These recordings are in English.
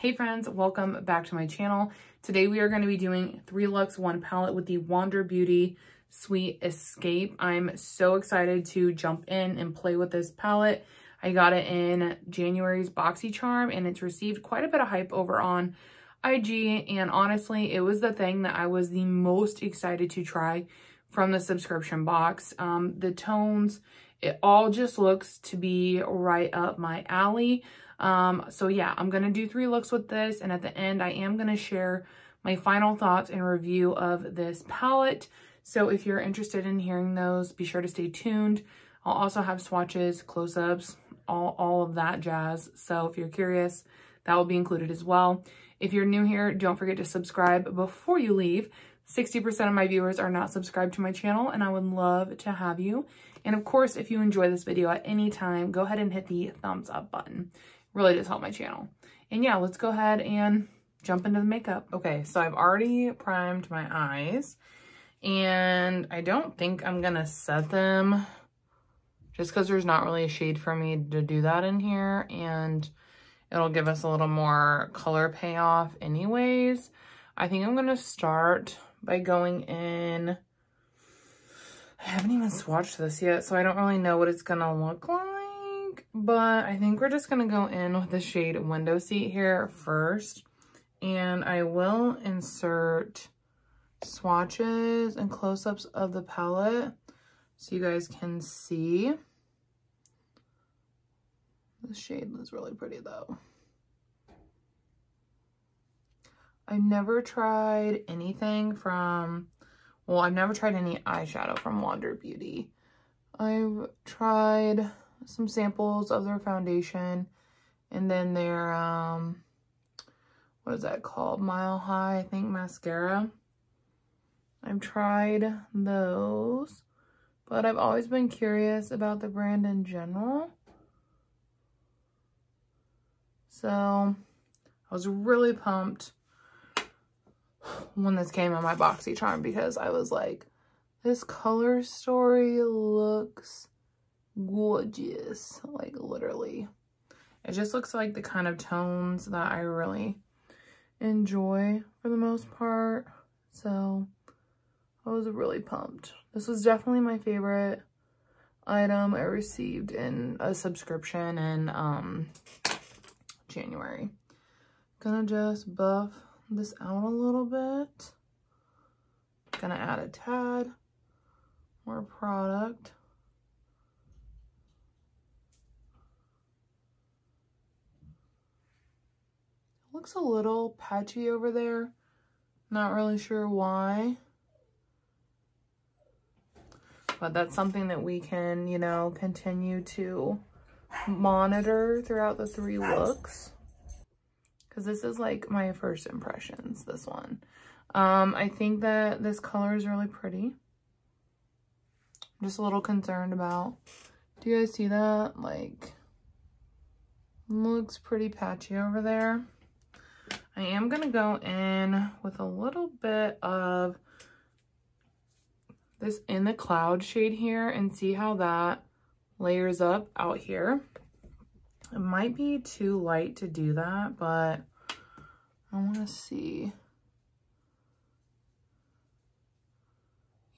Hey friends, welcome back to my channel. Today we are going to be doing 3 looks, 1 palette with the Wander Beauty Sweet Escape. I'm so excited to jump in and play with this palette. I got it in January's BoxyCharm and it's received quite a bit of hype over on IG, and honestly it was the thing that I was the most excited to try from the subscription box. The tones, it all just looks to be right up my alley. So yeah, I'm going to do 3 looks with this, and at the end I am going to share my final thoughts and review of this palette. So if you're interested in hearing those, be sure to stay tuned. I'll also have swatches, close-ups, all of that jazz. So if you're curious, that will be included as well. If you're new here, don't forget to subscribe before you leave. 60% of my viewers are not subscribed to my channel, and I would love to have you. And of course, if you enjoy this video at any time, go ahead and hit the thumbs up button. Really does help my channel. And yeah, let's go ahead and jump into the makeup. Okay, so I've already primed my eyes, and I don't think I'm gonna set them just because there's not really a shade for me to do that in here, and it'll give us a little more color payoff anyways. I think I'm gonna start by going in. I haven't even swatched this yet, so I don't really know what it's gonna look like. But I think we're just going to go in with the shade Window Seat here first. And I will insert swatches and close-ups of the palette so you guys can see. The shade was really pretty though. I've never tried anything from, well, I've never tried any eyeshadow from Wander Beauty. I've tried some samples of their foundation, and then their what is that called, Mile High, I think, mascara. I've tried those, but I've always been curious about the brand in general, so I was really pumped when this came in my BoxyCharm because I was like, this color story looks gorgeous. Like, literally, it just looks like the kind of tones that I really enjoy for the most part. So I was really pumped. This was definitely my favorite item I received in a subscription in January. Gonna just buff this out a little bit. Gonna add a tad more product. Looks a little patchy over there. Not really sure why. But that's something that we can, you know, continue to monitor throughout the 3 looks. Because this is like my first impressions, this one. I think that this color is really pretty. I'm just a little concerned about, do you guys see that? Like, looks pretty patchy over there. I am going to go in with a little bit of this In the Cloud shade here and see how that layers up out here. It might be too light to do that, but I want to see.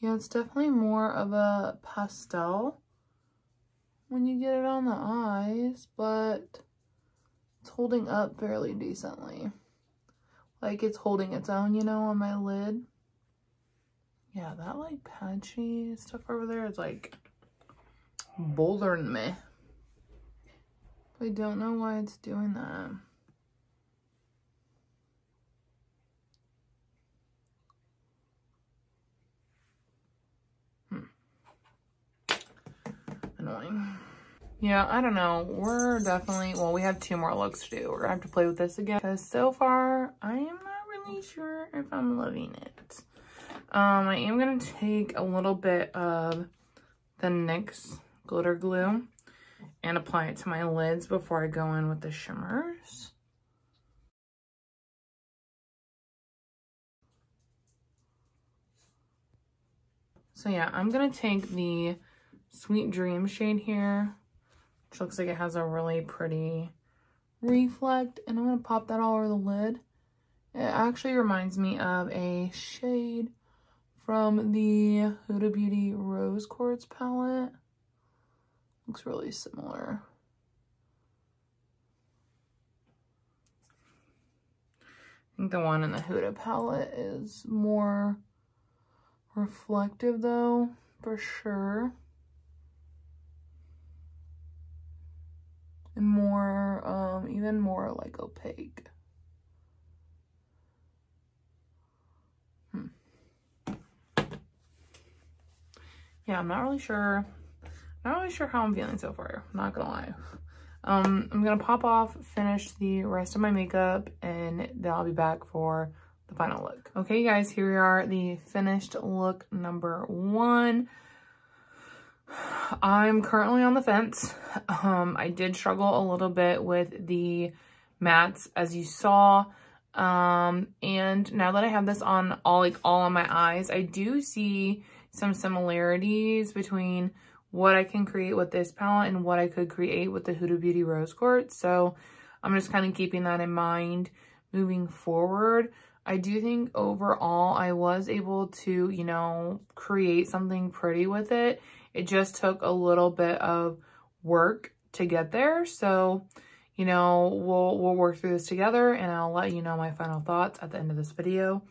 Yeah, it's definitely more of a pastel when you get it on the eyes, but it's holding up fairly decently. Like, it's holding its own, you know, on my lid. Yeah, that like patchy stuff over there is like bothering me. I don't know why it's doing that. Annoying. Yeah, I don't know. We're definitely, well, we have 2 more looks to do. We're gonna have to play with this again because so far I am not really sure if I'm loving it. I am gonna take a little bit of the NYX glitter glue and apply it to my lids before I go in with the shimmers. So yeah, I'm gonna take the Sweet Dream shade here, which looks like it has a really pretty reflect, and I'm going to pop that all over the lid. It actually reminds me of a shade from the Huda Beauty Rose Quartz palette. Looks really similar. I think the one in the Huda palette is more reflective though, for sure. And more, even more like opaque. Yeah, I'm not really sure how I'm feeling so far, I'm not gonna lie. I'm gonna pop off, finish the rest of my makeup, and then I'll be back for the final look. Okay guys, here we are, the finished look number 1. I'm currently on the fence. I did struggle a little bit with the mattes, as you saw. And now that I have this on all on my eyes, I do see some similarities between what I can create with this palette and what I could create with the Huda Beauty Rose Quartz. So I'm just kind of keeping that in mind moving forward. I do think overall I was able to, you know, create something pretty with it. It just took a little bit of work to get there. So, you know, we'll work through this together, and I'll let you know my final thoughts at the end of this video.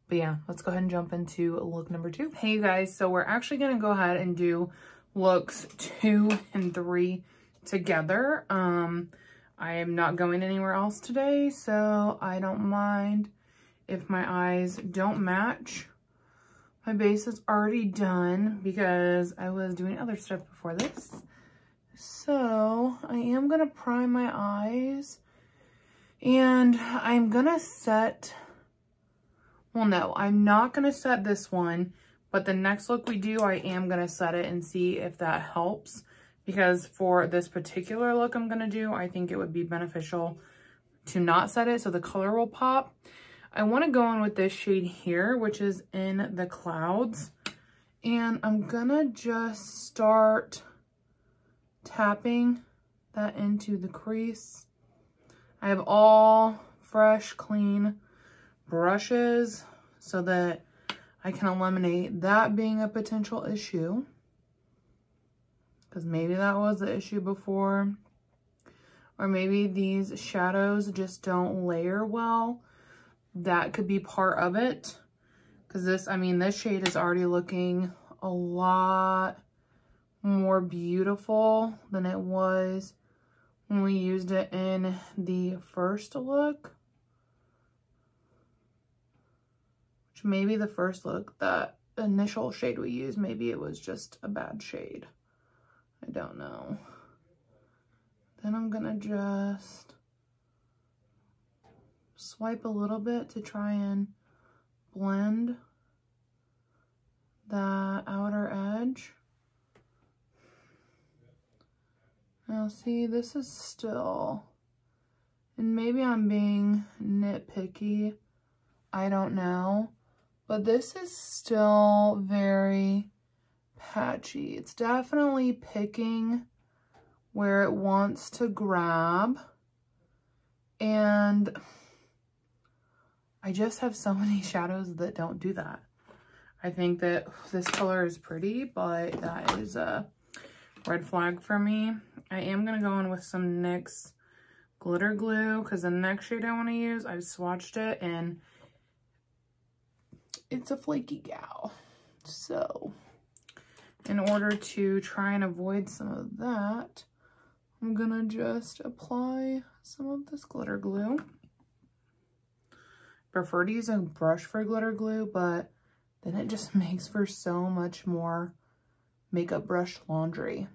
But yeah, let's go ahead and jump into look number 2. Hey guys, so we're actually going to go ahead and do looks 2 and 3 together. I am not going anywhere else today, so I don't mind if my eyes don't match. My base is already done because I was doing other stuff before this. So I am gonna prime my eyes, and I'm gonna set, well no, I'm not gonna set this one, but the next look we do, I am gonna set it and see if that helps, because for this particular look I'm gonna do, I think it would be beneficial to not set it so the color will pop. I want to go in with this shade here, which is in the clouds, and I'm gonna just start tapping that into the crease. I have all fresh, clean brushes so that I can eliminate that being a potential issue, because maybe that was the issue before, or maybe these shadows just don't layer well. That could be part of it, because this, I mean, this shade is already looking a lot more beautiful than it was when we used it in the first look. Which maybe the first look, that initial shade we used, maybe it was just a bad shade. I don't know. Then I'm gonna just swipe a little bit to try and blend that outer edge. Now see, this is still, and maybe I'm being nitpicky, I don't know, but this is still very patchy. It's definitely picking where it wants to grab, and I just have so many shadows that don't do that. I think that this color is pretty, but that is a red flag for me. I am going to go in with some NYX glitter glue, because the next shade I want to use, I've swatched it and it's a flaky gal. So in order to try and avoid some of that, I'm going to just apply some of this glitter glue. Prefer to use a brush for glitter glue, but then it just makes for so much more makeup brush laundry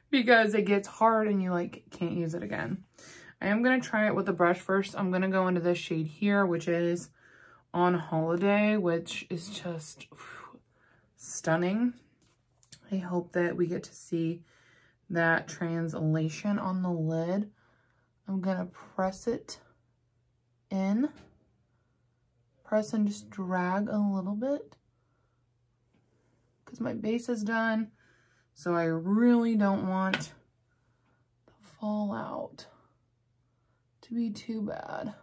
because it gets hard and you like can't use it again. I am going to try it with a brush first. I'm going to go into this shade here, which is On Holiday, which is just stunning. I hope that we get to see that translation on the lid. I'm going to press it in, press and just drag a little bit, because my base is done, so I really don't want to fall out. to be too bad.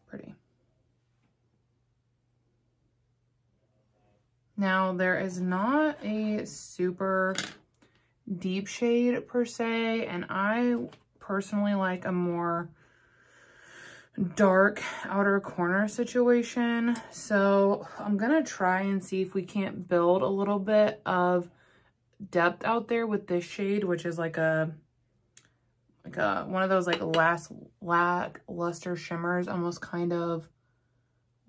Pretty. Now, there is not a super deep shade per se, and I personally like a more dark outer corner situation. So I'm gonna try and see if we can't build a little bit of depth out there with this shade, which is like a one of those like lackluster shimmers, almost kind of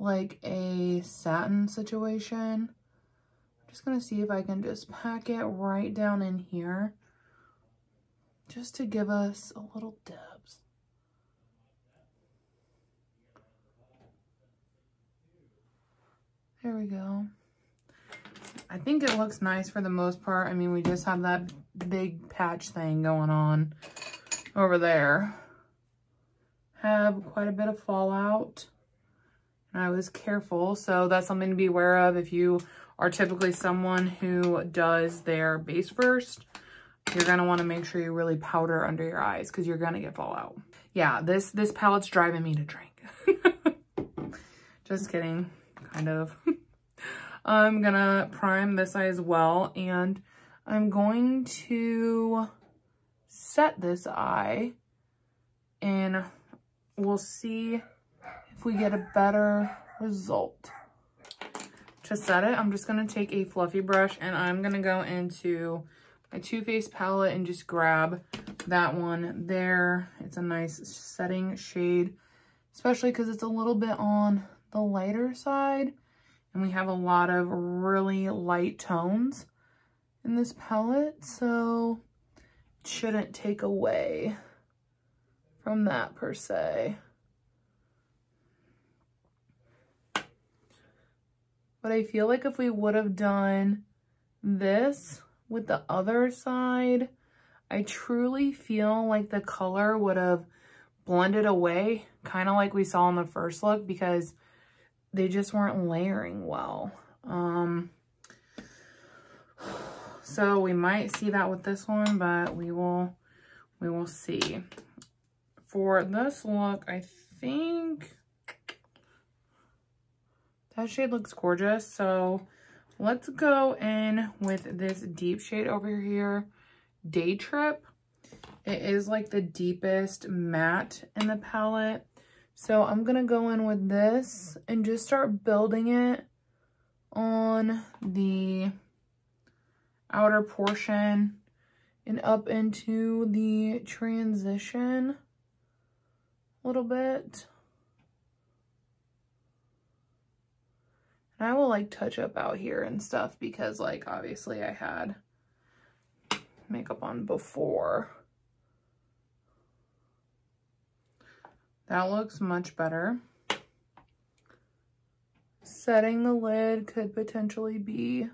like a satin situation. I'm just gonna see if I can just pack it right down in here just to give us a little depth. There we go. I think it looks nice for the most part. I mean, we just have that big patch thing going on over there. Have quite a bit of fallout. And I was careful, so that's something to be aware of. If you are typically someone who does their base first, you're gonna wanna make sure you really powder under your eyes because you're gonna get fallout. Yeah, this palette's driving me to drink. Just kidding, kind of. I'm gonna prime this eye as well, and I'm going to set this eye, and we'll see if we get a better result. To set it, I'm just gonna take a fluffy brush, and I'm gonna go into my Too Faced palette and just grab that one there. It's a nice setting shade, especially because it's a little bit on the lighter side. And we have a lot of really light tones in this palette, so it shouldn't take away from that per se. But I feel like if we would have done this with the other side, I truly feel like the color would have blended away, kind of like we saw in the first look, because they just weren't layering well. So we might see that with this one, but we will see. For this look, I think that shade looks gorgeous. So let's go in with this deep shade over here, Day Trip. It is like the deepest matte in the palette. So I'm gonna go in with this and just start building it on the outer portion and up into the transition a little bit. And I will like touch up out here and stuff because like obviously I had makeup on before. That looks much better. Setting the lid could potentially be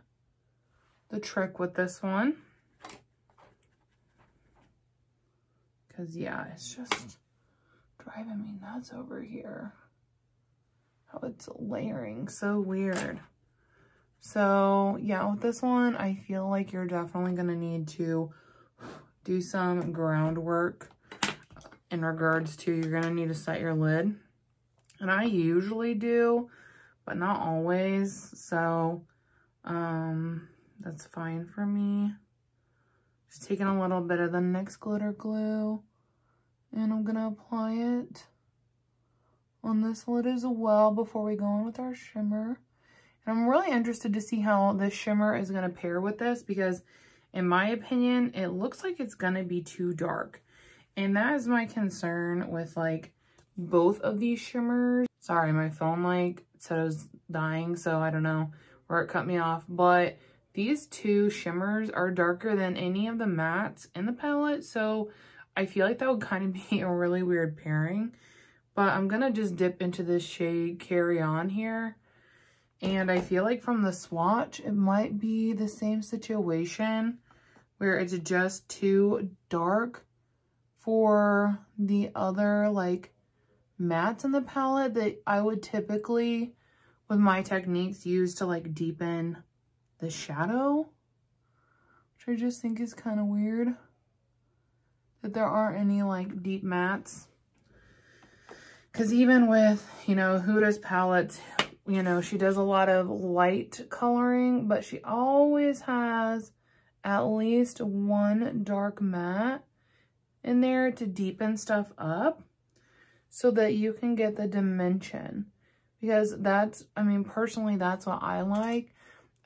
the trick with this one. Because yeah, it's just driving me nuts over here. How it's layering so weird. So yeah, with this one, I feel like you're definitely gonna need to do some groundwork in regards to you're gonna need to set your lid. And I usually do, but not always. So that's fine for me. Just taking a little bit of the NYX glitter glue and I'm gonna apply it on this lid as well before we go in with our shimmer. And I'm really interested to see how this shimmer is gonna pair with this because in my opinion, it looks like it's gonna be too dark. And that is my concern with like both of these shimmers. Sorry, my phone like said it was dying, so I don't know where it cut me off. But these two shimmers are darker than any of the mattes in the palette. So I feel like that would kind of be a really weird pairing. But I'm gonna just dip into this shade Carry On here. And I feel like from the swatch, it might be the same situation where it's just too dark for the other like mattes in the palette that I would typically with my techniques used to like deepen the shadow, which I just think is kind of weird that there aren't any like deep mattes. Because even with, you know, Huda's palettes, you know, she does a lot of light coloring, but she always has at least one dark matte in there to deepen stuff up so that you can get the dimension. Because that's, I mean, personally, that's what I like.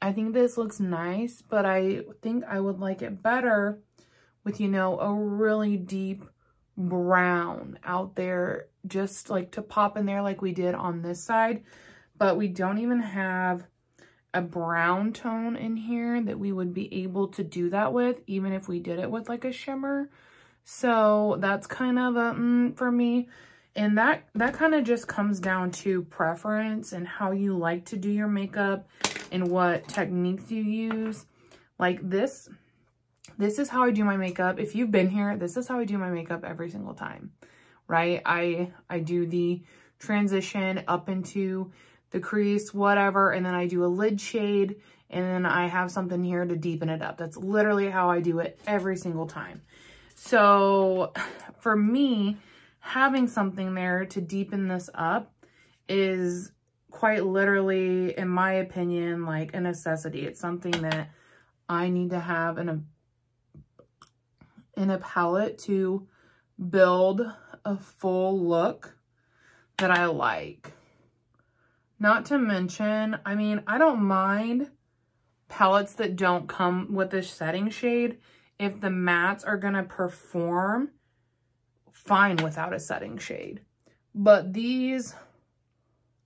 I think this looks nice, but I think I would like it better with, you know, a really deep brown out there, just like to pop in there like we did on this side. But we don't even have a brown tone in here that we would be able to do that with, even if we did it with like a shimmer. So that's kind of a for me. And that kind of just comes down to preference and how you like to do your makeup and what techniques you use. Like this is how I do my makeup. If you've been here, this is how I do my makeup every single time, right? I do the transition up into the crease, whatever, and then I do a lid shade, and then I have something here to deepen it up. That's literally how I do it every single time. So for me, having something there to deepen this up is quite literally, in my opinion, like a necessity. It's something that I need to have in a palette to build a full look that I like. Not to mention, I mean, I don't mind palettes that don't come with a setting shade if the mattes are gonna perform fine without a setting shade. But these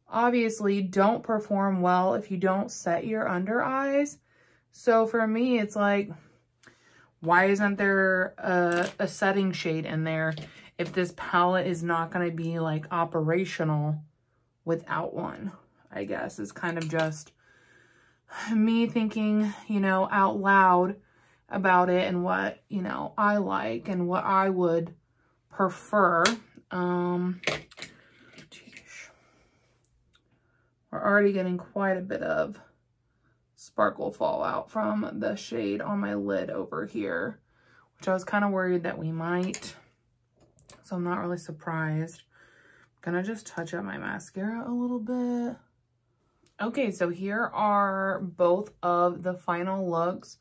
obviously don't perform well if you don't set your under eyes. So for me, it's like, why isn't there a setting shade in there if this palette is not going to be like operational without one? I guess is kind of just me thinking, you know, out loud about it and what, you know, I like and what I would prefer. We're already getting quite a bit of sparkle fallout from the shade on my lid over here, which I was kind of worried that we might. So I'm not really surprised. I'm gonna just touch up my mascara a little bit. Okay, so here are both of the final looks.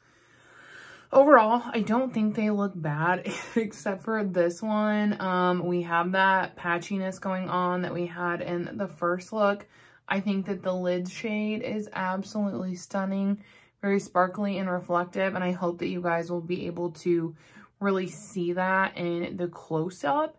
Overall, I don't think they look bad, except for this one. We have that patchiness going on that we had in the first look. I think that the lid shade is absolutely stunning, very sparkly and reflective, and I hope that you guys will be able to really see that in the close-up.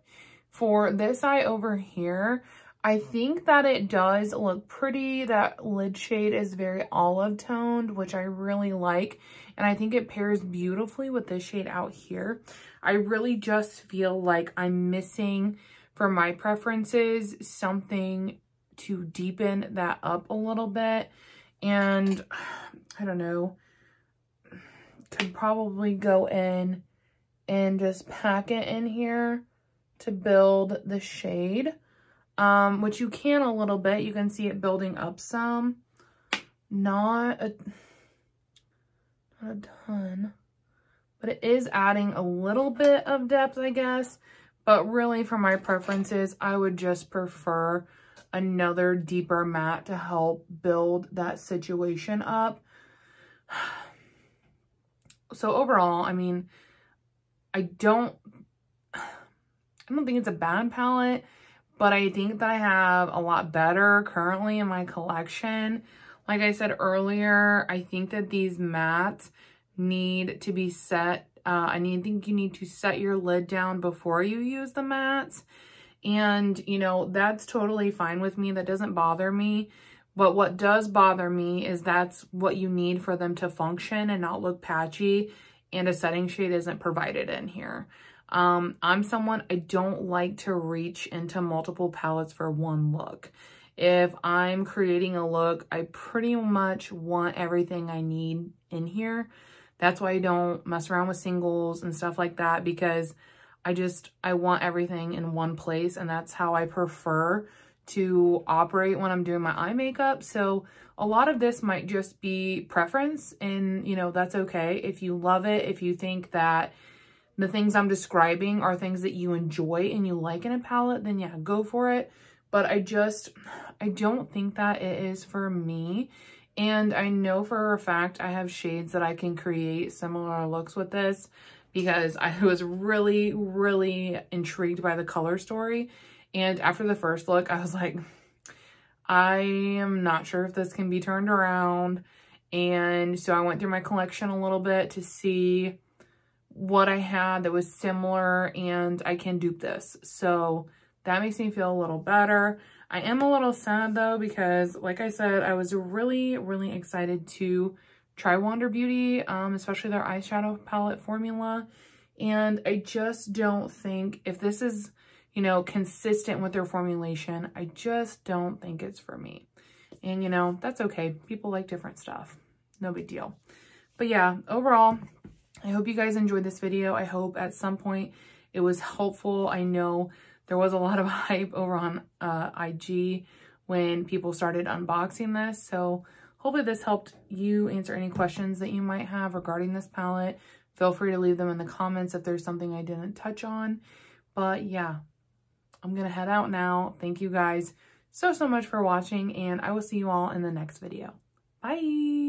For this eye over here, I think that it does look pretty. That lid shade is very olive toned, which I really like. And I think it pairs beautifully with this shade out here. I really just feel like I'm missing, for my preferences, something to deepen that up a little bit. And I don't know, could probably go in and just pack it in here to build the shade. Which you can a little bit. You can see it building up some. Not a ton. But it is adding a little bit of depth, I guess. But really, for my preferences, I would just prefer another deeper matte to help build that situation up. So overall, I mean, I don't think it's a bad palette. But I think that I have a lot better currently in my collection. Like I said earlier, I think that these mattes need to be set. I think you need to set your lid down before you use the mattes. And, you know, that's totally fine with me. That doesn't bother me. But what does bother me is that's what you need for them to function and not look patchy. And a setting shade isn't provided in here. I'm someone, I don't like to reach into multiple palettes for one look. If I'm creating a look, I pretty much want everything I need in here. That's why I don't mess around with singles and stuff like that, because I want everything in one place, and that's how I prefer to operate when I'm doing my eye makeup. So a lot of this might just be preference, and you know, that's okay. If you love it, if you think that the things I'm describing are things that you enjoy and you like in a palette, then yeah, go for it. But I don't think that it is for me. And I know for a fact I have shades that I can create similar looks with this, because I was really, really intrigued by the color story. And after the first look, I was like, I am not sure if this can be turned around. And so I went through my collection a little bit to see what I had that was similar, and I can dupe this. So that makes me feel a little better. I am a little sad though, because like I said, I was really, really excited to try Wander Beauty, especially their eyeshadow palette formula. And I just don't think, if this is, you know, consistent with their formulation, I just don't think it's for me. And you know, that's okay. People like different stuff. No big deal. But yeah, overall, I hope you guys enjoyed this video. I hope at some point it was helpful. I know there was a lot of hype over on IG when people started unboxing this. So hopefully this helped you answer any questions that you might have regarding this palette. Feel free to leave them in the comments if there's something I didn't touch on. But yeah, I'm going to head out now. Thank you guys so much for watching, and I will see you all in the next video. Bye!